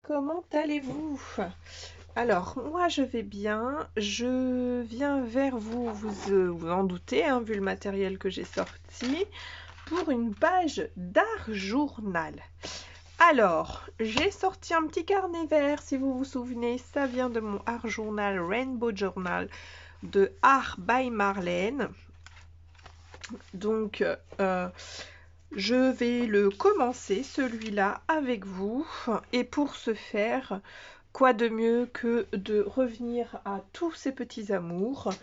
comment allez-vous? Alors, moi je vais bien, je viens vers vous, vous en doutez, hein, vu le matériel que j'ai sorti, pour une page d'art journal. Alors, j'ai sorti un petit carnet vert, si vous vous souvenez, ça vient de mon art journal Rainbow Journal de Art by Marlène. Donc, je vais le commencer, celui-là, avec vous. Et pour ce faire, quoi de mieux que de revenir à tous ces petits amours,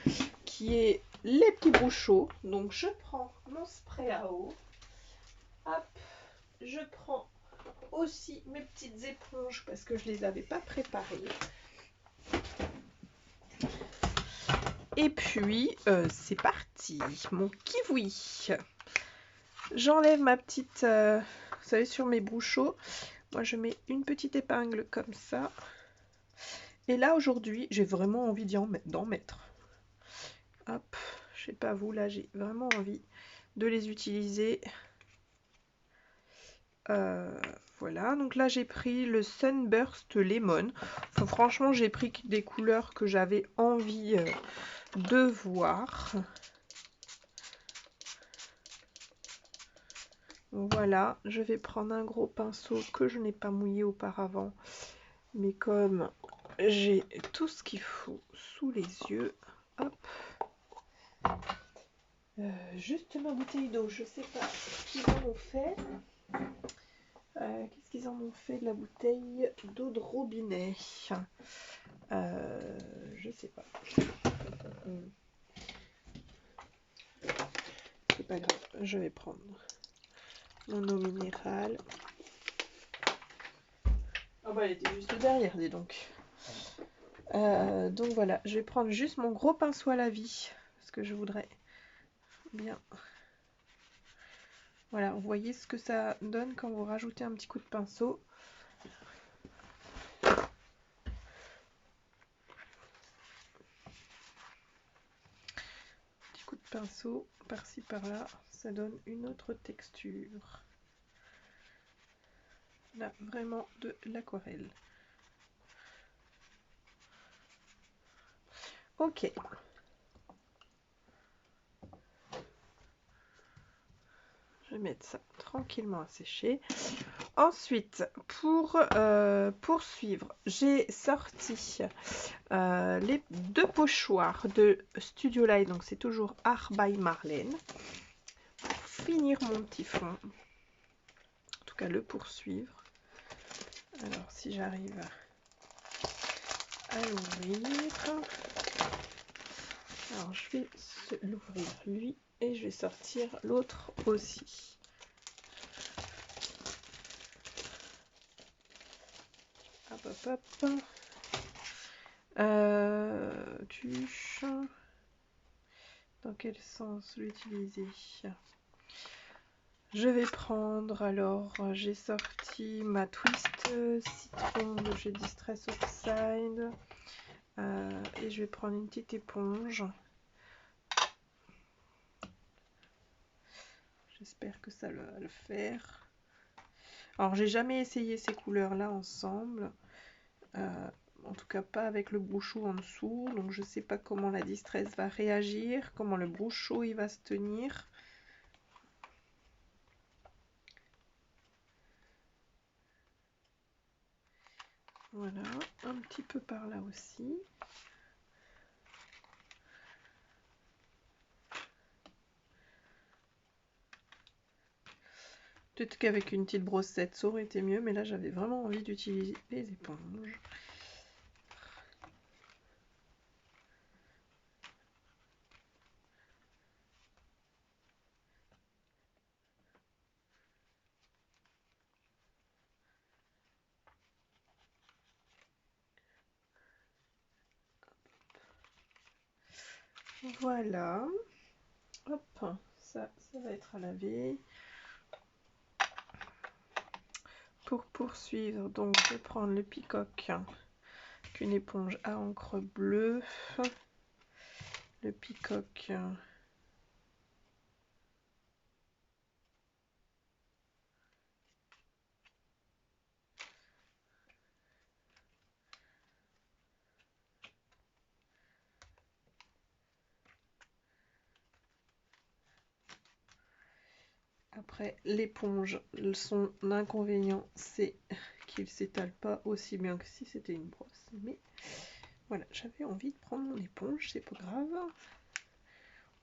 qui est les petits bouchons. Donc, je prends mon spray à eau. Hop, je prends aussi mes petites éponges parce que je les avais pas préparées. Et puis, c'est parti, mon kiwi. J'enlève ma petite, vous savez, sur mes bouchons, moi je mets une petite épingle comme ça. Et là aujourd'hui, j'ai vraiment envie d'en mettre. Hop, je sais pas vous, là j'ai vraiment envie de les utiliser. Voilà, donc là j'ai pris le Sunburst Lemon. Enfin, franchement, j'ai pris des couleurs que j'avais envie de voir. Voilà, je vais prendre un gros pinceau que je n'ai pas mouillé auparavant. Mais comme j'ai tout ce qu'il faut sous les yeux, hop. Juste ma bouteille d'eau, je sais pas ce qu'ils en ont fait. Qu'est-ce qu'ils en ont fait de la bouteille d'eau de robinet? Je sais pas. C'est pas grave, je vais prendre mon eau minérale. Ah bah elle était juste derrière, dis donc. Donc voilà, je vais prendre juste mon gros pinceau à la vie, parce que je voudrais bien. Voilà, vous voyez ce que ça donne quand vous rajoutez un petit coup de pinceau. Petit coup de pinceau par-ci par-là, ça donne une autre texture. Là, vraiment de l'aquarelle. Ok. Je vais mettre ça tranquillement à sécher. Ensuite, pour poursuivre, j'ai sorti les deux pochoirs de Studio Light. Donc, c'est toujours Art by Marlène. Pour finir mon petit fond. En tout cas, le poursuivre. Alors, si j'arrive à l'ouvrir. Alors, je vais l'ouvrir lui et je vais sortir l'autre aussi. Hop, hop, hop. Tuche. Dans quel sens l'utiliser? Je vais prendre, alors, j'ai sorti ma Twist Citron de chez Distress Oxide. Et je vais prendre une petite éponge. J'espère que ça va le faire. Alors, j'ai jamais essayé ces couleurs-là ensemble. En tout cas, pas avec le bouchon en dessous. Donc, je sais pas comment la Distress va réagir, comment le bouchon il va se tenir. Voilà, un petit peu par là aussi. Peut-être qu'avec une petite brossette, ça aurait été mieux, mais là, j'avais vraiment envie d'utiliser les éponges. Voilà. Hop, ça va être à laver. Pour poursuivre, donc, je vais prendre le Peacock, une éponge à encre bleue. Le Peacock. Après, l'éponge, son inconvénient, c'est qu'il ne s'étale pas aussi bien que si c'était une brosse. Mais voilà, j'avais envie de prendre mon éponge, c'est pas grave.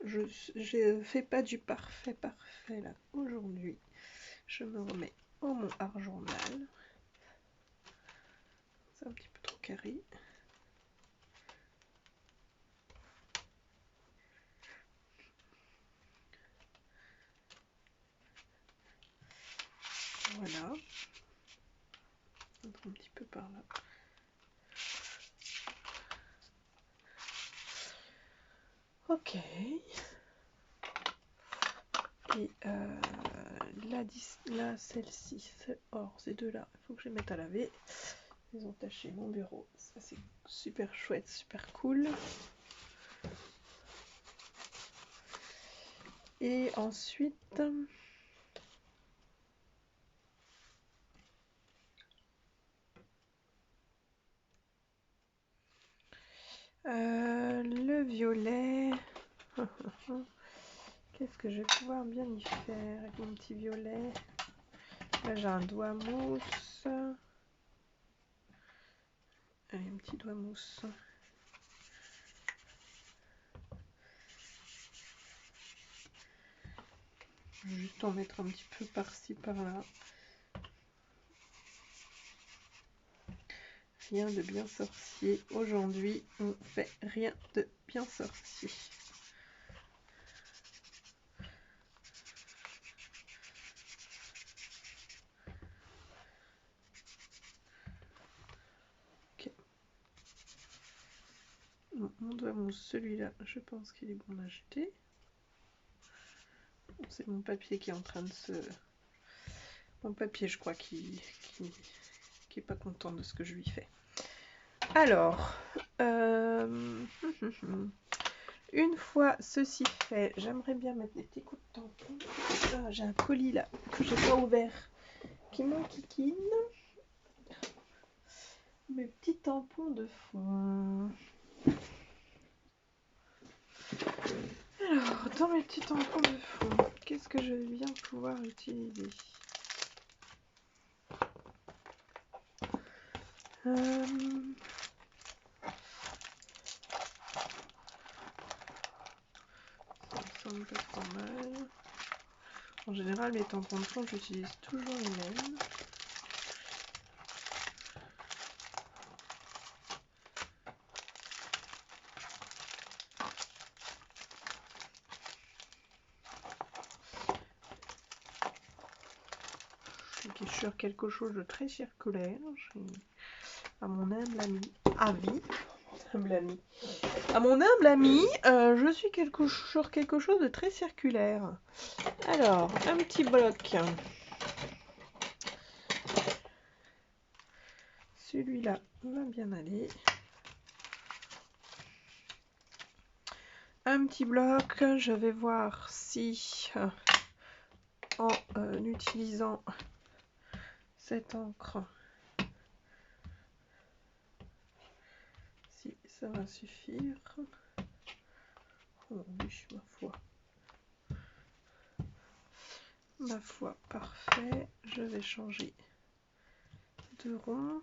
Je fais pas du parfait là aujourd'hui. Je me remets au mon art journal. C'est un petit peu trop carré. Voilà. Un petit peu par là. Ok. Et là celle-ci, or ces deux-là, il faut que je les mette à laver. Ils ont taché mon bureau. Ça c'est super chouette, super cool. Et ensuite, le violet. Qu'est-ce que je vais pouvoir bien y faire avec mon petit violet? Là j'ai un doigt mousse. Allez, un petit doigt mousse. Je vais juste en mettre un petit peu par-ci, par-là. Rien de bien sorcier. Aujourd'hui, on fait rien de bien sorcier. Ok. Mon doigt mousse, celui-là, je pense qu'il est bon à jeter. C'est mon papier qui est en train de se... Mon papier, je crois, qui est pas content de ce que je lui fais. Alors, une fois ceci fait, j'aimerais bien mettre des petits coups de tampon. Ah, j'ai un colis là que j'ai pas ouvert qui m'enquiquine. Mes petits tampons de fond. Alors, dans mes petits tampons de fond, qu'est-ce que je vais bien pouvoir utiliser? Ça me semble pas trop mal. En général, mes tampons de fond, j'utilise toujours les mêmes. Qui est sur quelque chose de très circulaire. À mon humble avis, à mon humble ami, je suis sur quelque chose de très circulaire. Alors, un petit bloc. Celui-là va bien aller. Un petit bloc, je vais voir si en utilisant cette encre, si ça va suffire. Oh oui, ma foi. Ma foi, parfait. Je vais changer de rond.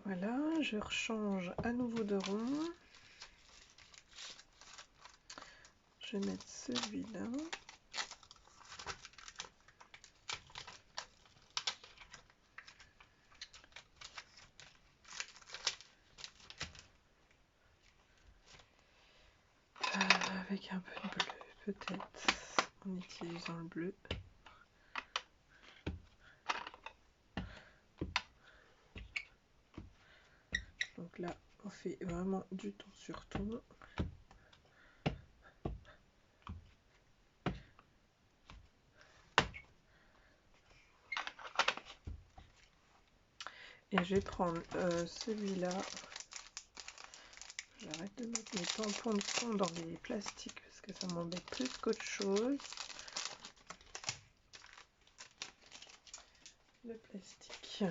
Voilà, je rechange à nouveau de rond. Je vais mettre celui-là. Avec un peu de bleu, peut-être, en utilisant le bleu. Donc là, on fait vraiment du ton sur ton. Et je vais prendre celui-là. J'arrête de mettre mes tampons de fond dans les plastiques parce que que ça m'embête plus qu'autre chose. Le plastique.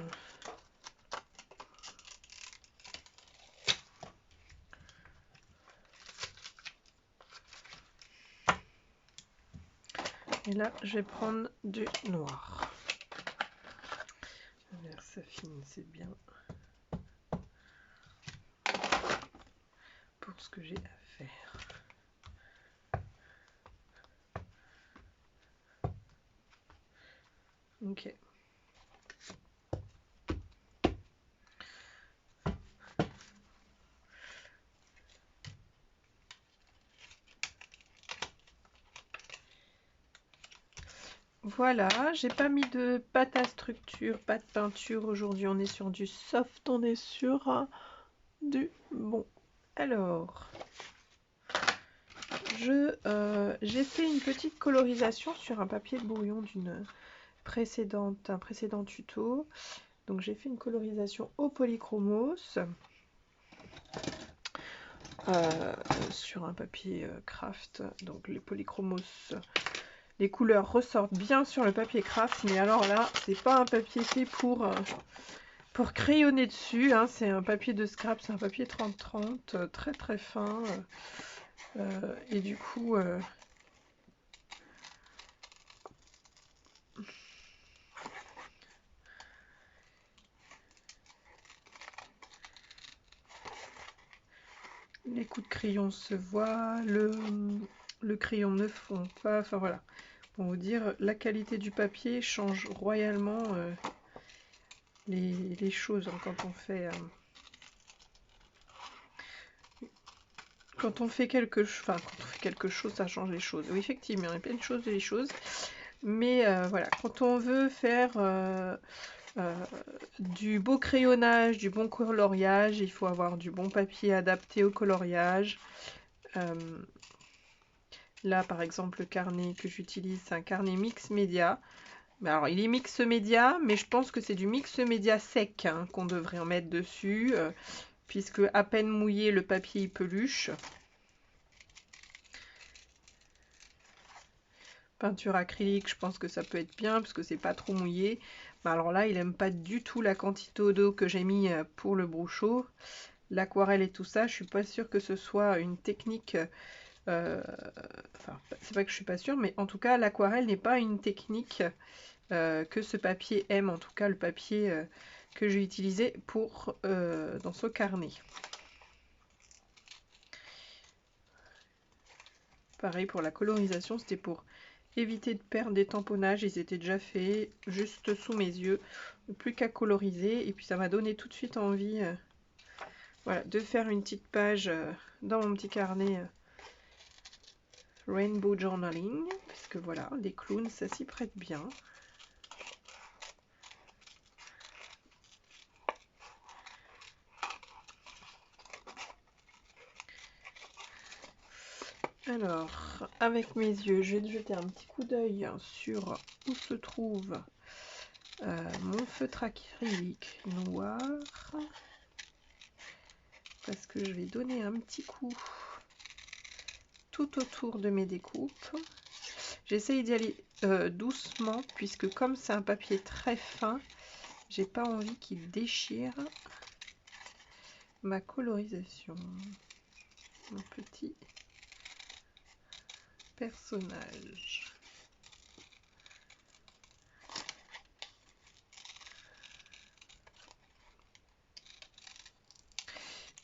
Et là, je vais prendre du noir. Vers Saphine, c'est bien pour ce que j'ai à faire. Ok. Voilà, j'ai pas mis de pâte à structure, pas de peinture. Aujourd'hui, on est sur du soft, on est sur du bon. Alors, j'ai fait une petite colorisation sur un papier de brouillon d'un précédent tuto. Donc, j'ai fait une colorisation au polychromos sur un papier craft. Donc, les polychromos. Les couleurs ressortent bien sur le papier craft, mais alors là, c'est pas un papier fait pour crayonner dessus, hein. C'est un papier de scrap, c'est un papier 30-30, très très fin. Et du coup, les coups de crayon se voient, le crayon ne fond pas, enfin voilà. Pour vous dire, la qualité du papier change royalement les choses hein, quand on fait quelque chose, ça change les choses. Oui, effectivement, il y a plein de choses et des choses. Mais voilà, quand on veut faire du beau crayonnage, du bon coloriage, il faut avoir du bon papier adapté au coloriage. Là, par exemple, le carnet que j'utilise, c'est un carnet mix média. Alors, il est mix média, mais je pense que c'est du mix média sec hein, qu'on devrait en mettre dessus, puisque à peine mouillé, le papier il peluche. Peinture acrylique, je pense que ça peut être bien, parce que c'est pas trop mouillé. Mais alors là, il aime pas du tout la quantité d'eau que j'ai mis pour le brochot. L'aquarelle et tout ça, je suis pas sûre que ce soit une technique... enfin, c'est pas que je suis pas sûre, mais en tout cas, l'aquarelle n'est pas une technique que ce papier aime, en tout cas le papier que j'ai utilisé pour dans ce carnet. Pareil pour la colorisation, c'était pour éviter de perdre des tamponnages, ils étaient déjà faits juste sous mes yeux, plus qu'à coloriser, et puis ça m'a donné tout de suite envie voilà, de faire une petite page dans mon petit carnet Rainbow Journaling, puisque voilà, les clowns, ça s'y prête bien. Alors, avec mes yeux, je vais jeter un petit coup d'œil sur où se trouve mon feutre acrylique noir. Parce que je vais donner un petit coup tout autour de mes découpes. J'essaye d'y aller doucement, puisque comme c'est un papier très fin, j'ai pas envie qu'il déchire ma colorisation. Mon petit personnage.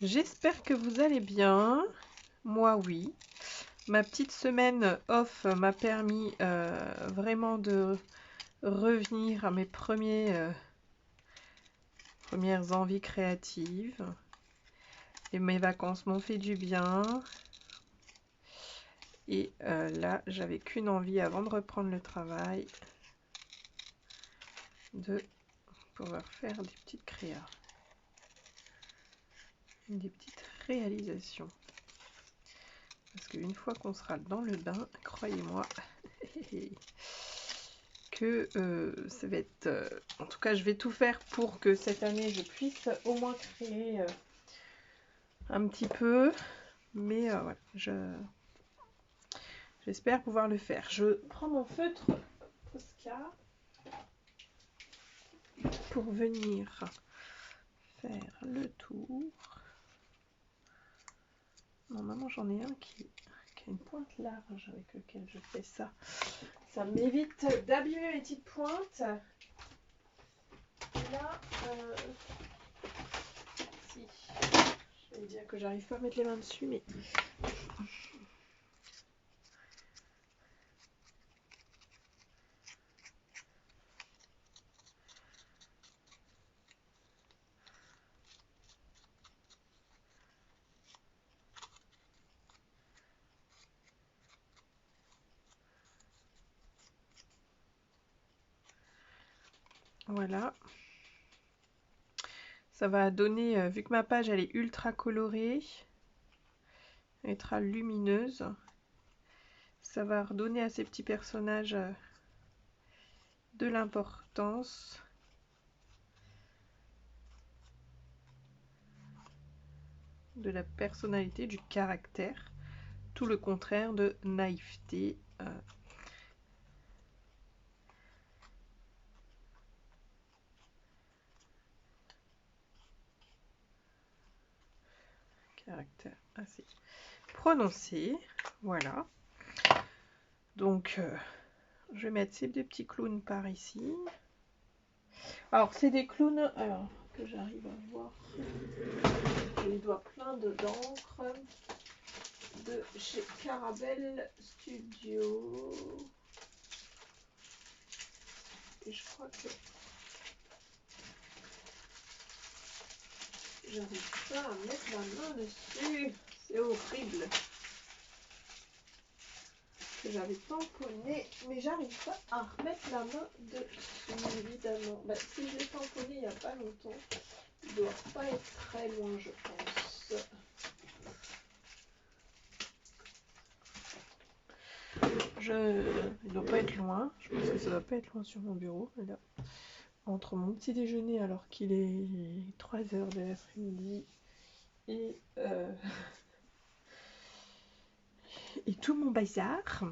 J'espère que vous allez bien. Moi, oui. Ma petite semaine off m'a permis vraiment de revenir à mes premières envies créatives. Et mes vacances m'ont fait du bien. Et là, j'avais qu'une envie avant de reprendre le travail, de pouvoir faire des petites créas, des petites réalisations. Parce qu'une fois qu'on sera dans le bain, croyez-moi, que ça va être... en tout cas, je vais tout faire pour que cette année, je puisse au moins créer un petit peu. Mais voilà, J'espère pouvoir le faire. Je prends mon feutre Posca pour venir faire le tour. Normalement, j'en ai un qui a une pointe large avec lequel je fais ça. Ça m'évite d'abîmer mes petites pointes. Et là, si, je vais dire que j'arrive pas à mettre les mains dessus, mais voilà. Ça va donner, vu que ma page elle est ultra colorée, ultra lumineuse, ça va redonner à ces petits personnages de l'importance. De la personnalité, du caractère, tout le contraire de naïveté. Caractère assez prononcé, voilà. Donc je vais mettre ces deux petits clowns par ici. Alors c'est des clowns que j'arrive à voir. J'ai les doigts pleins d'encre de chez Caramel Studio. Et je crois que j'arrive pas à mettre la main dessus. C'est horrible. J'avais tamponné, mais j'arrive pas à remettre la main dessus, évidemment. Bah, si je l'ai tamponné il n'y a pas longtemps, il doit pas être très loin, je pense. Il doit pas être loin. Je pense que ça doit pas être loin sur mon bureau. Là, entre mon petit déjeuner, alors qu'il est 3 h de l'après-midi, et tout mon bazar,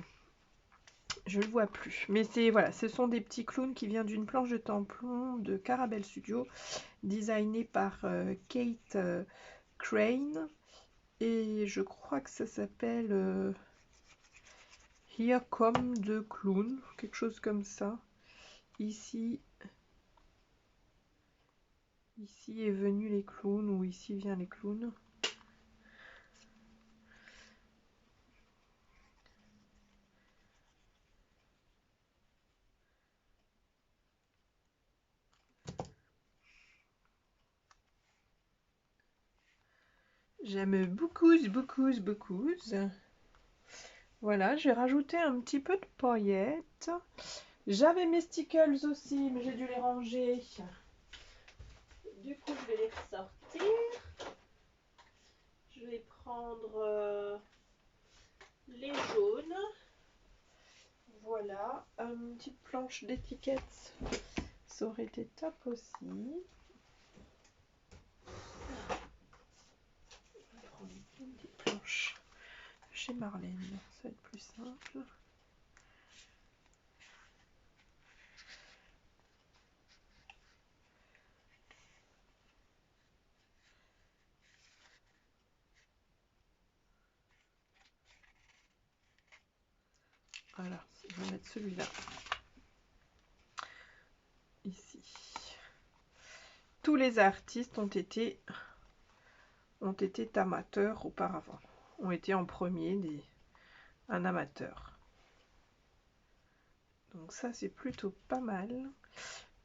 je le vois plus. Mais c'est voilà, ce sont des petits clowns qui viennent d'une planche de tampon de Caramel Studio, designé par Kate Crane. Et je crois que ça s'appelle Here Come the Clown, quelque chose comme ça. Ici est venu les clowns, ou ici vient les clowns. J'aime beaucoup. Voilà, j'ai rajouté un petit peu de paillettes. J'avais mes stickers aussi, mais j'ai dû les ranger. Du coup, je vais les ressortir. Je vais prendre les jaunes. Voilà, une petite planche d'étiquettes, ça aurait été top aussi. Je vais prendre une petite planche chez Marlène, ça va être plus simple. Voilà, je vais mettre celui-là ici. Tous les artistes ont été amateurs auparavant, ont été en premier un amateur. Donc ça c'est plutôt pas mal.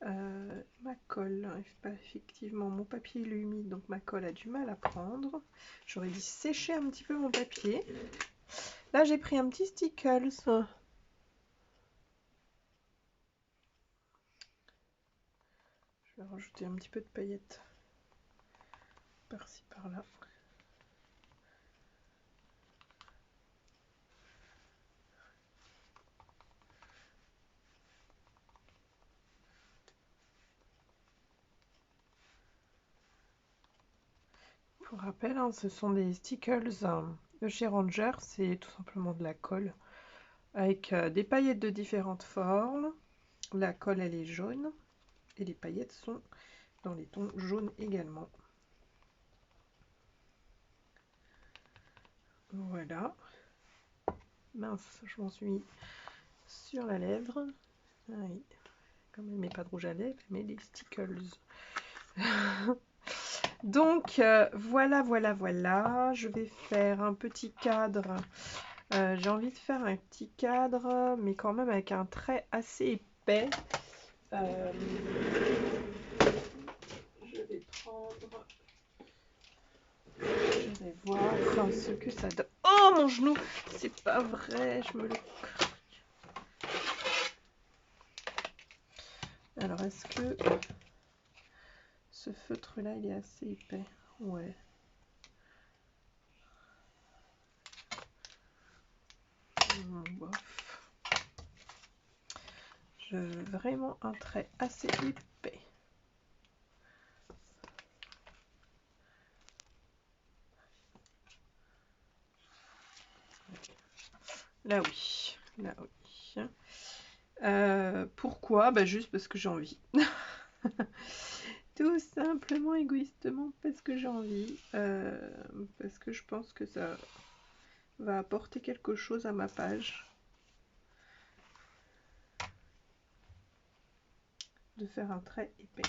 Ma colle, effectivement mon papier il est humide, donc ma colle a du mal à prendre. J'aurais dû sécher un petit peu mon papier. Là j'ai pris un petit stickers. Je vais rajouter un petit peu de paillettes par-ci par-là. Pour rappel, hein, ce sont des stickers de chez Ranger, c'est tout simplement de la colle avec des paillettes de différentes formes. La colle elle est jaune et les paillettes sont dans les tons jaunes également. Voilà. Mince, je m'en suis mis sur la lèvre. Ah oui. Comme elle met pas de rouge à lèvres, elle met des stickers. Donc voilà, voilà. Je vais faire un petit cadre. J'ai envie de faire un petit cadre, mais quand même avec un trait assez épais. Je vais prendre. Je vais voir enfin, ce que ça donne. Oh mon genou! C'est pas vrai, je me le. Alors est-ce que ce feutre là il est assez épais? Ouais. Bof. Je veux vraiment un trait assez épais. Là oui, là oui. Pourquoi? Bah juste parce que j'ai envie. Tout simplement, égoïstement, parce que j'ai envie. Parce que je pense que ça va apporter quelque chose à ma page. De faire un trait épais.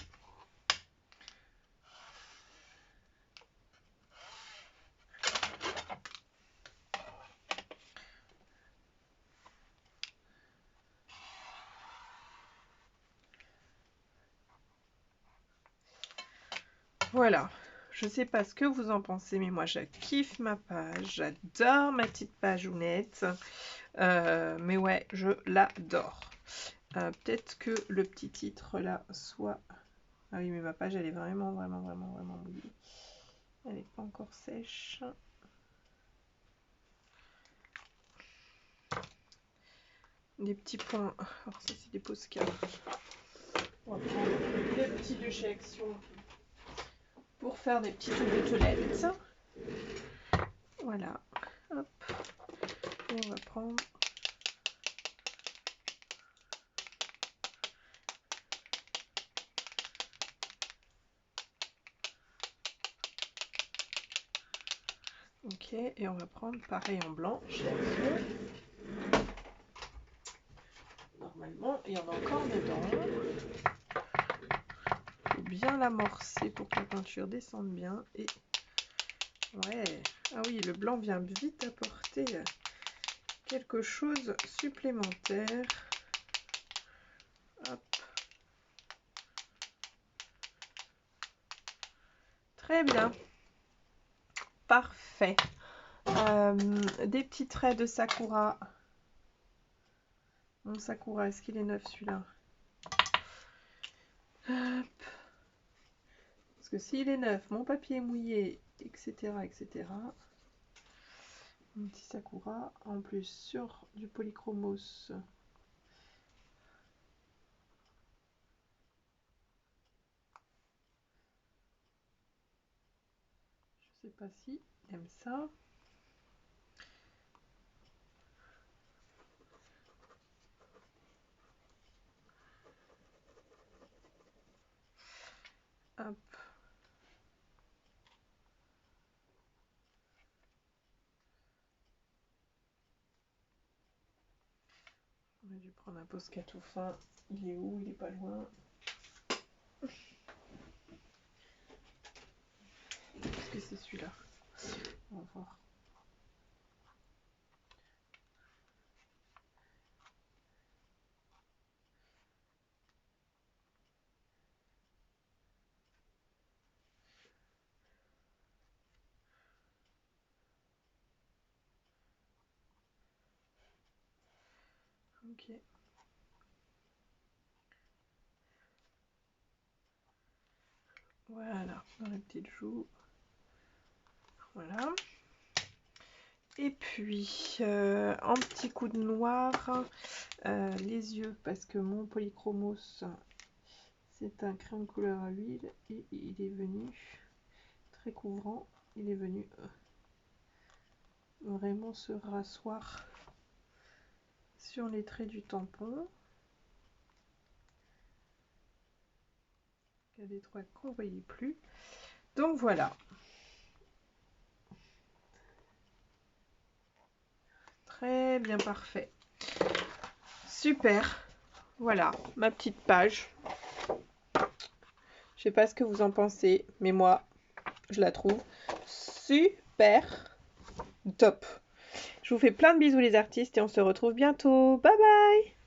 Voilà, je sais pas ce que vous en pensez, mais moi je kiffe ma page, j'adore ma petite pageounette, mais ouais, je l'adore. Peut-être que le petit titre là soit... Ah oui, mais ma page elle est vraiment mouillée. Elle n'est pas encore sèche. Des petits points, alors ça c'est des postcards. On va prendre les petits de chez Action pour faire des petites gouttelettes. Voilà, hop, et on va prendre ok, et on va prendre pareil en blanc chez Action. Normalement, il y en a encore dedans. Il faut bien l'amorcer pour que la peinture descende bien. Et ouais, ah oui, le blanc vient vite apporter quelque chose supplémentaire. Hop. Très bien. Parfait. Des petits traits de Sakura. Mon Sakura, est-ce qu'il est neuf celui-là? Parce que s'il est neuf, mon papier est mouillé, etc. Un petit Sakura, en plus sur du polychromos. Je sais pas si il aime ça. Hop. On a dû prendre un Posca tout fin. Il est où? Il est pas loin. Est-ce que c'est celui-là? On va voir. Ok. Voilà, dans la petite joue. Voilà. Et puis, en petit coup de noir, les yeux, parce que mon polychromos, c'est un crayon de couleur à huile, et il est venu très couvrant. Il est venu vraiment se rasseoir sur les traits du tampon. Il y a des traits qu'on ne voyait plus. Donc voilà. Très bien, parfait. Super. Voilà, ma petite page. Je sais pas ce que vous en pensez, mais moi, je la trouve super top. Je vous fais plein de bisous les artistes et on se retrouve bientôt. Bye bye!